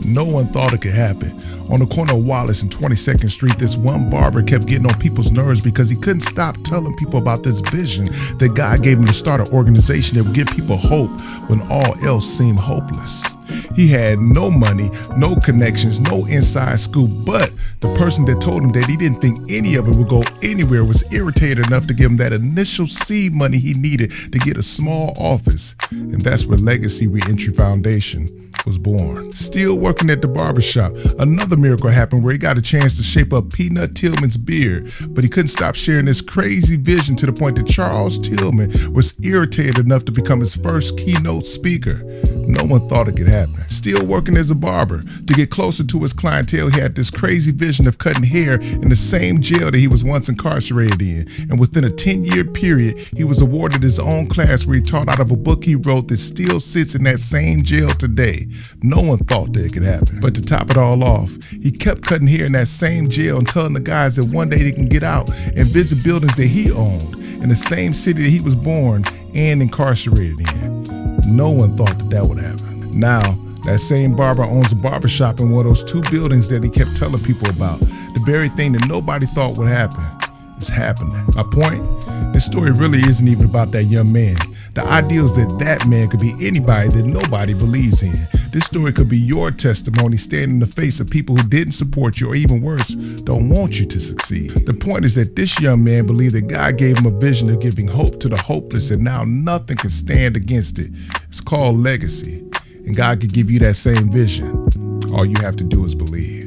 No one thought it could happen. On the corner of Wallace and 22nd Street, this one barber kept getting on people's nerves because he couldn't stop telling people about this vision that God gave him to start an organization that would give people hope when all else seemed hopeless. He had no money, no connections, no inside scoop, but the person that told him that he didn't think any of it would go anywhere was irritated enough to give him that initial seed money he needed to get a small office. And that's where Legacy Reentry Foundation was born. Still working at the barbershop, another miracle happened where he got a chance to shape up Peanut Tillman's beard, but he couldn't stop sharing this crazy vision to the point that Charles Tillman was irritated enough to become his first keynote speaker. No one thought it could happen. Still working as a barber, to get closer to his clientele, he had this crazy vision of cutting hair in the same jail that he was once incarcerated in. And within a 10-year period, he was awarded his own class where he taught out of a book he wrote that still sits in that same jail today. No one thought that it could happen. But to top it all off, he kept cutting hair in that same jail and telling the guys that one day they can get out and visit buildings that he owned in the same city that he was born and incarcerated in. No one thought that that would happen. Now, that same barber owns a barbershop in one of those two buildings that he kept telling people about. The very thing that nobody thought would happen is happening. My point, this story really isn't even about that young man. The idea is that that man could be anybody that nobody believes in. This story could be your testimony standing in the face of people who didn't support you or even worse, don't want you to succeed. The point is that this young man believed that God gave him a vision of giving hope to the hopeless, and now nothing can stand against it. It's called legacy, and God could give you that same vision. All you have to do is believe.